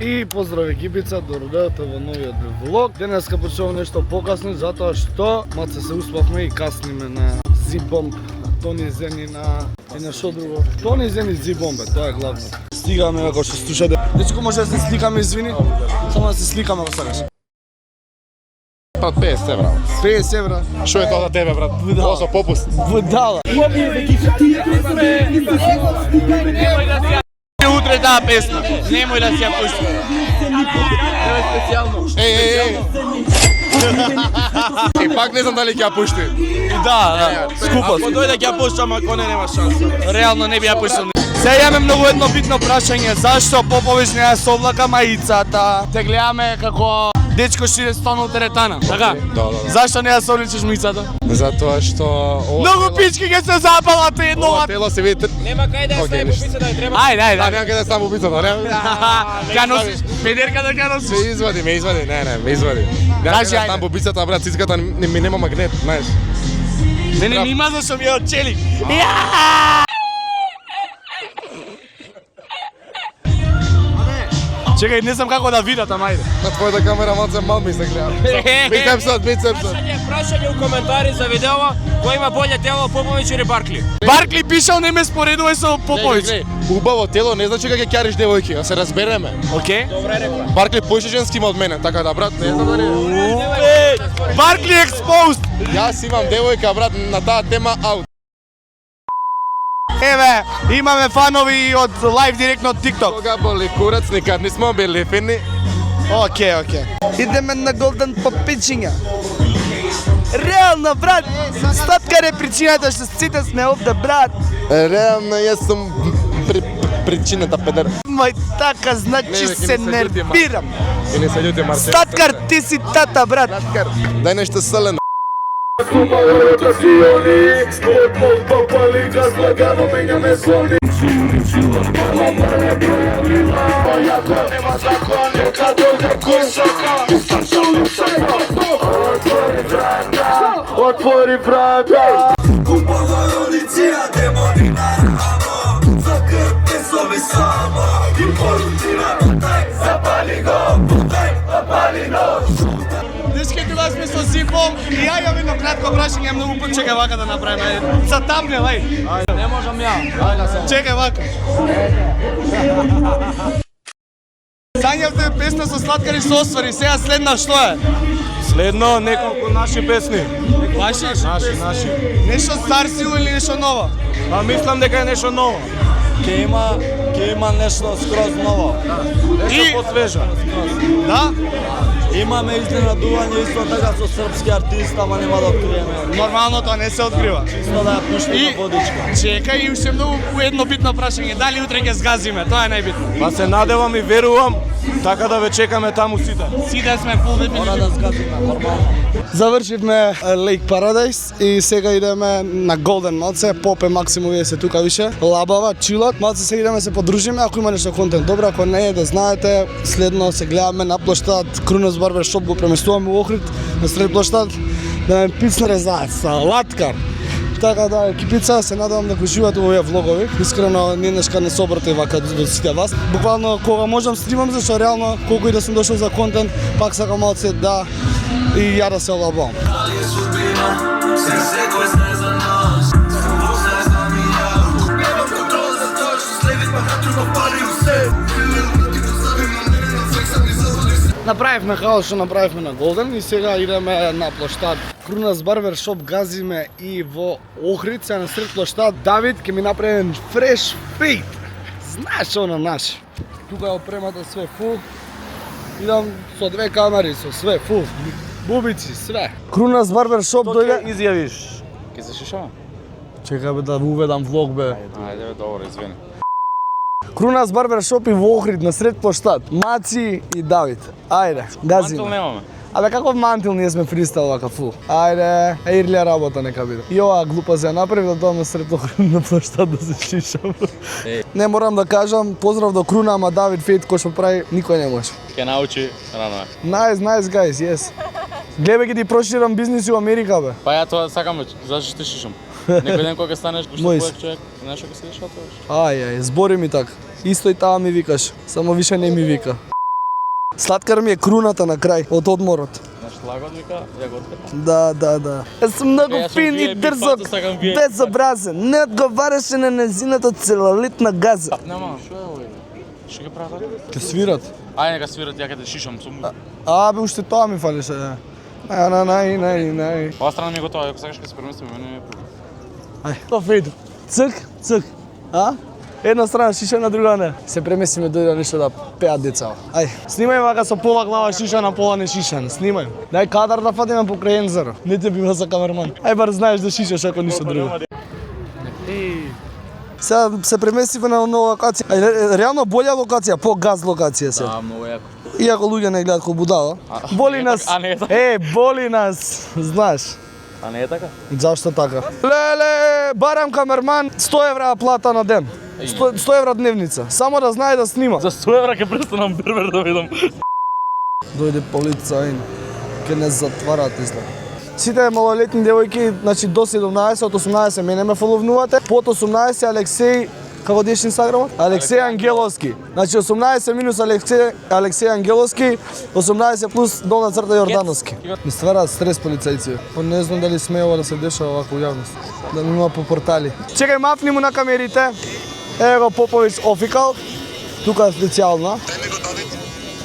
И поздрав екипица, добродојавте во новиот влог. Денеска почнувам нешто покасно, затоа што малце се успавме и касниме на Z-Bomb, Тони Зени и на шо друго. Тони Зени Z-Bomb, тоа е главно. Стигаме ако што слушате. Дечко, може да се сликаме, извини? Само да се сликаме ако сакаш. Брат, 50 евра. 50 евра. Шо е тоа за тебе, брат? Будала. Осо попуст. Будала. Утре таа песна. Немој да си ја пушти. Тоа е специјално. Еј. И пак не знам дали ќе ја пушти. И да, скупост. Ако дојде ќе ја пуштам, ако не, нема шанса. Реално не би ја пуштил. Сега имаме многу едно битно прашање. Зашто Попович не ја совлака маицата? Те гледаме како дечко шире стан од теретана. Така? Да. Зашто не ја совличеш маицата? Затоа што Многу пички ќе се запалат едно. ова тело се види. Нема кај да ја стави бубица да ја треба. Ајде. Да, нема кај да ставам убицата, не? Ка носиш? Педерка да ка носиш? Ме извади. Не, ме извади. Кажи, Да, ајде. там бубицата, брат, цицката ми нема магнет, знаеш. Не има зашто ми е од челик. Чекај, не знам како да видат, ама ајде. На твојата камера малце мал ми се гледа. Бицепсот. Прашање у коментари за видео кој има боле тело, Попович или Баркли. Баркли пишал не ме споредувај со Попович. Убаво тело не значи дека ќе ќариш девојки, да се разбереме. Океј? Добре рекла. Баркли поише женски има од мене, така да, брат, не знам дали. Баркли exposed. Јас имам девојка, брат, на таа тема аут. Еве, имаме фанови од лайв директно од TikTok. Кога боли курац, никад не смо били фини. Океј. Идеме на Голден по пичиња. Реално, брат, статкар е причината што сите сме овде, брат. Реално, јас сум причината, педер. Мај така, значи се нервирам. И не се љути, Марче. Статкар, ти си тата, брат. Дај нешто солено. Отвори врата. Дечки, тогаш сме со Зипом и ја имам едно кратко прашање, многу пат чекај вака да направиме. За тамнел, ај. Не можам ја. Чекај вака. Сањавте песна со Слаткари со Освари, сега следна што е? Следно неколку наши песни. Ваши? Наши. Нешто стар сил или нешто ново? Па мислам дека е нешто ново. Ќе има нешто скроз ново. Нешто посвежо. Да? Имаме изненадување исто така со српски артист, ама нема да откриеме. Нормално тоа не се открива. Исто да ја пуштиме И водичка. чекај и уште многу едно битно прашање, дали утре ќе сгазиме, тоа е најбитно. Па се надевам и верувам, така да ве чекаме таму сите. Сите сме фул Мора да сгазиме, нормално. Завршивме Lake Paradise и сега идеме на Golden малце, Попе, Максимо, вие се тука више, лабава, чилат, малце се идеме се подружиме, ако има нешто контент добро, ако не е да знаете, следно се гледаме на площад Крунас Барбер Шоп, го преместуваме во Охрид, на сред площад, да ме пицна резаат, салаткар. Така да, екипица, се надевам да го живеете овие влогови. Искрено, не днешка не се обрати вака до сите вас. Буквално, кога можам стримам, зашто реално, колку и да сум дошол за контент, пак сакам малце да и ја да се олабавам. Направивме хаос што направивме на Голден и сега идеме на площад Крунас Барбер Шоп, газиме и во Охрид, сега на сред площад Давид ќе ми направи фреш фейт. Знаеш што на наши. Тука е опремата све фул. Идам со две камери, со све фул. Бубици, све. Крунас Барбер Шоп дојде. Изјавиш. Ке се шишава? Чекај бе да уведам влог бе. Ајде, добро, извини. Крунас Барбер Шоп и во Охрид на сред площад. Маци и Давид. Ајде, газиме. Мантил немаме. Абе каков мантил ние сме фристайл вака фул. Ајде, ирлија работа нека биде. И ова глупа се направи да дојдам на сред Охрид на площад да се шишам. Не морам да кажам, поздрав до Круна, ама Давид фейт кој што прави никој не може. Ке научи рано. Nice guys, yes. Гледај ги ти проширам бизнис во Америка бе. Па ја тоа сакам, зашто ти шишам? Некој ден кога станеш Мојс. поштен човек, знаеш што ќе се дешава тоа? Ај, збори ми така. Исто и таа ми викаш, само више не ми вика. Сладкар ми е круната на крај од одморот. На шлагот вика, јаготка. Да. Јас сум многу Јас сум фин и VIP, дрзок, пато сакам VIP. безобразен. Не одговараше на незината целулитна газа. Нема, што е овој? Што ќе прават? Ке свират. Ај нека свират, ја ќе те шишам сум. Абе, уште тоа ми фалеше. Нај. Ова страна ми е готова, ако сакаш ќе се преместиме, мене ми е проблем. Ај, то фейд. Цк. А? Една страна шиша, на друга не. Се преместиме дојде нешто да пеат деца. Ај, снимај вака со пола глава шишана, пола не шишана. Снимај. Дај кадар да фатиме покрај Ензаро. Не те бива за камерман. Ај бар знаеш да шишаш ако ништо друго. Сега се преместивме на нова локација. Ај, реално болја локација, по-газ локација се. Да, многу јако. Иако луѓе не гледаат ко будала. Боли нас. А не е така? Боли нас. Знаеш. А не е така? Зашто така? Леле, барам камерман 100 евра плата на ден. 100 евра дневница. Само да знае да снима. За 100 евра ќе престанам бербер да видам. Дојде полица и ќе не затварат изле. Сите малолетни девојки, значи до 17, од 18 мене ме фоловнувате. Под 18 Алексеј, како деш инстаграмот? Алексеј Ангеловски. Значи 18 минус Алексеј Ангеловски, 18 плюс долна црта Јордановски. Ми стварат стрес полицајци. Он не знам дали смеува да се дешава вака у јавност. Да ми има по портали. Чекај, мафни му на камерите. Ево го Попович Офикал. Тука е специјално.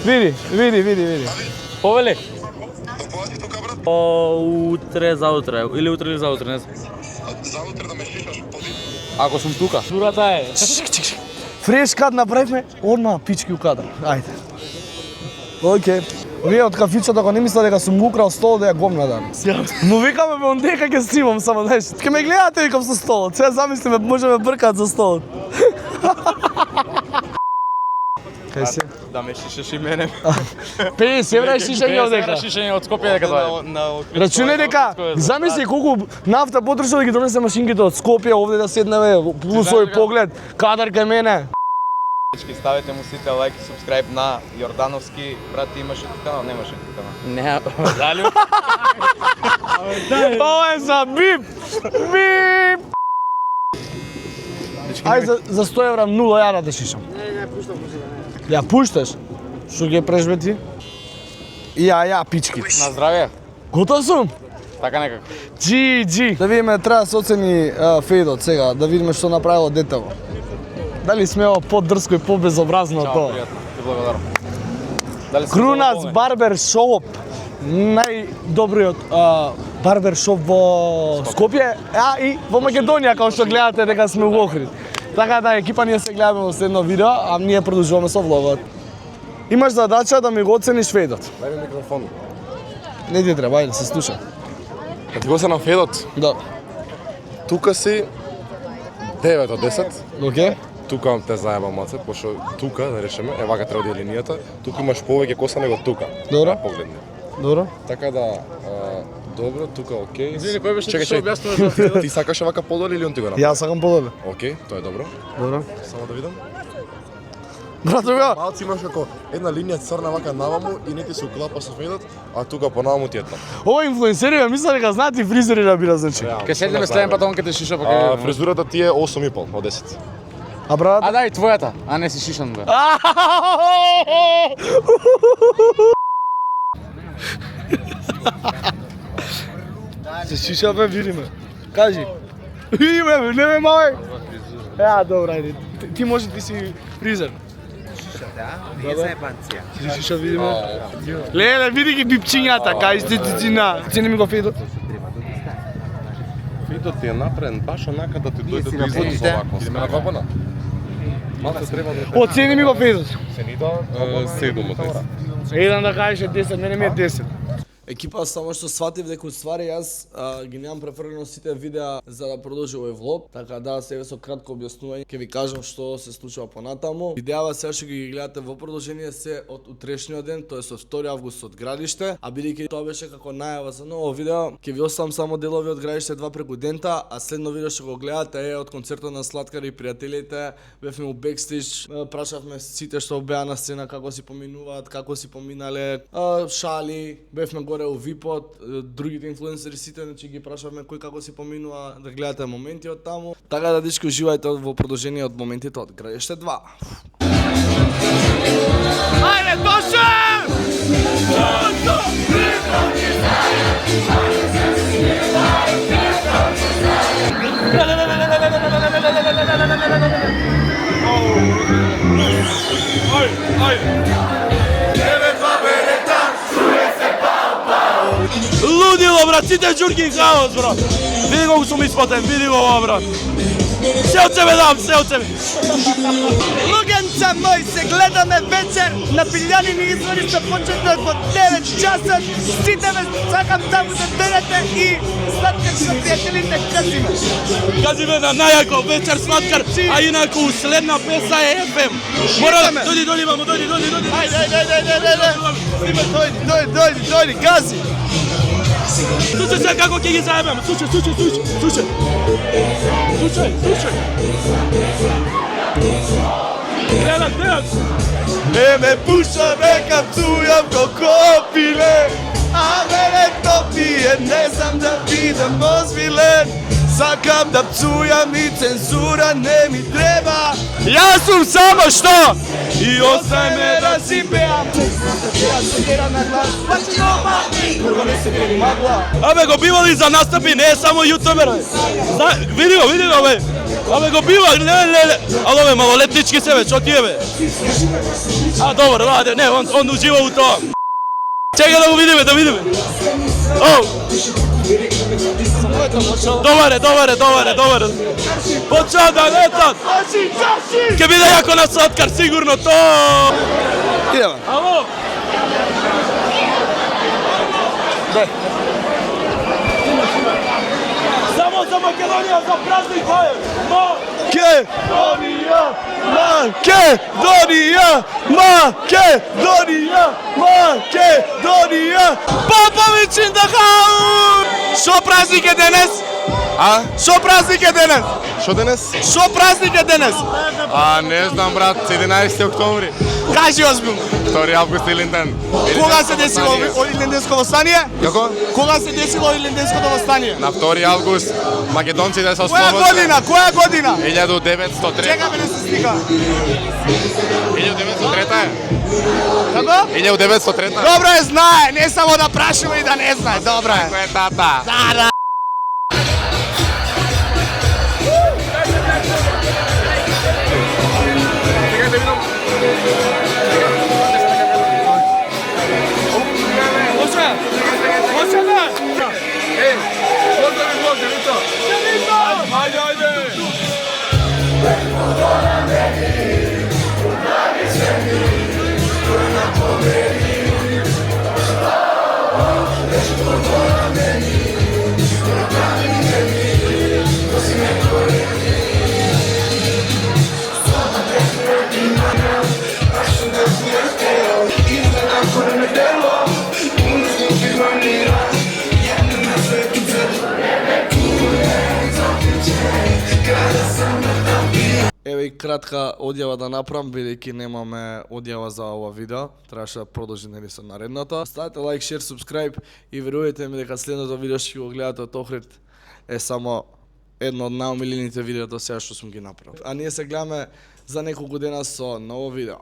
Види. Повеле. Утре, заутре, или заутре, не знам. Заутре да ме шишаш, поди. Ако сум тука. Сурата е. Фреш кад направивме, одма пички у кадар. Ајде. Океј. Вие од кафичето ако не мислите дека сум украл стол да ја гомна данас. Но викаме ме ондека ќе снимам само, знаеш. Ке ме гледате викам со столот. Сега замислиме можеме бркаат за столот. Кај се? Да ме шишеш и мене. 50 евра е шишење одека. Шишење од Скопје дека тоа. Рачунај дека, замисли колку нафта потрошил да ги донесе машинките од Скопје овде да седнеме, плюс овој поглед, кадар кај мене. Ставете му сите лайк и субскрайб на Јордановски. Брат, имаше канал, немаше канал. Не, дали? Ова е за бип! Бип! Ај за 100 евра 0 ја да те шишам. Не, пуштам. Ја пушташ? Што ќе прежвети? Ја, пички. На здравје. Готов сум? Така некако. GG. Да видиме, треба да се оцени фейдот сега, да видиме што направило детево. Дали смева по-дрско и по-безобразно Чао, тоа? пријатно. Ти благодарам. Дали си Крунац задоволен? барбер шоп. Најдобриот барбер шоп во Скопје, и во Македонија, како што гледате дека сме у Охрид. Така да, екипа, ние се гледаме во следно видео, а ние продолжуваме со влогот. Имаш задача да ми го оцениш фейдот. Дај ми микрофон. Не ти треба, ајде се слуша. Кад го се на федот, Да. тука си 9 од 10. Океј? Тука те заебам маце, пошто тука, да речеме, вака треба да е линијата, тука имаш повеќе коса него тука. Добро. Погледни. Добро. Така да, добро, тука окей. Извини, кој беше Чекај, што чекај. објаснуваш за федот? Ти сакаш вака подоле или он ти го направи? Јас сакам подоле. Окей, тоа е добро. Добро. Само да видам. Брат, друга. Малци имаш како една линија црна вака наваму и не ти се уклапа со федот, а тука понаму ти е тоа. Ова инфлуенсери ме мисля дека знаат и фризери да бира, значи. Ке седнеме следен пат, он ке те шиша, па ке... Фризурата ти е 8,5 од 10. А брат? А дај твојата, а не си шишан бе. Се шишаме, видиме. Кажи. Видиме, бе, не ме мај. Добра, ајде. Ти може ти си фризер. Не е заебанција. Ти шиша, видиме. Леле, види ги бипчињата, кажи ти цени ми го фидот. Фидот ти е направен баш онака да ти дојде до излез овако. Идеме на копана. Малце треба да... Оцени ми го фидот. 7 од 10. Еден да кажеш 10, мене ми е 10. Екипа, само што сватив дека уствари јас ги немам префрлено сите видеа за да продолжи овој влог, така да се со кратко објаснување ќе ви кажам што се случува понатаму. Видеава сега што ги гледате во продолжение се од утрешниот ден, тоа е со 2 август од градиште, а бидејќи тоа беше како најава за ново видео, ќе ви оставам само делови од градиште 2 преку дента, а следно видео што го гледате е од концертот на Сладкар и пријателите. Бевме у бекстејдж, прашавме сите што беа на сцена како си поминуваат, како си поминале, шали, бевме горе у VIP-от, другите инфлуенсери сите, значи ги прашавме кој како си поминува, да гледате моменти од таму. Така да, дечки, уживајте во продолжение од моментите од Градиште 2. Ајде, дошам! Лудило, брат, сите џурки хаос, брат. Види колку сум испотен, види го ова, брат. Се од себе дам, се од себе. Луѓенца мој, се гледаме вечер на Билјанини извори се почетат во 9 часа. Сите ве сакам таму да дојдете и сладкар со пријателите казиме. Казиме на најако вечер сладкар, а инаку следна песа е FM. Мора, дојди, мамо, дојди. Ајде, дојди, гази. Слушај се како ќе ги заебаме, слушај. Гледат. Ме пуша дека цујам ко копиле, а мене топие, не знам да бидам озбилен. Сакам да пцујам и цензура не ми треба. Јас сум само што и Остај ме да си пеам. Јас се герам на глас, паче дома, кога не се грени магла. Абе го бивали за настапи, не е само јутубер. Види го, бе. Абе го бива, не. Ало бе, малолетнички се бе, што ти е бе? А, добро, да, не, он ужива у тоа. Чекай да го видиме. Оу. Добаре. Почна да летат. Ке биде јако на сладкар, сигурно то. Идеме. Ало. Само за Македонија, за празник, баје. Македонија. Попович in the house! Шо празник е денес? Шо денес? Не знам, брат, 11 октомври. Кажи озбилно. 2 август Илинден. Кога се десило Илинденско восстание? Како? Кога се десило Илинденското восстание? На 2 август македонците се Која ослободија. година? 1903. Чекаме да се слика. 1903 е. Како? 1903. Добро е, знае, не само да прашува и да не знае. Добро е. Кој е тата? Еве и кратка одјава да направам, бидејќи немаме одјава за ова видео, требаше да продолжи нели со наредното. Ставете лайк, шер, субскрайб и верувајте ми дека следното видео што го гледате од Охрид е само едно од најомилените видеа до сега што сум ги направил. А ние се гледаме за неколку дена со ново видео.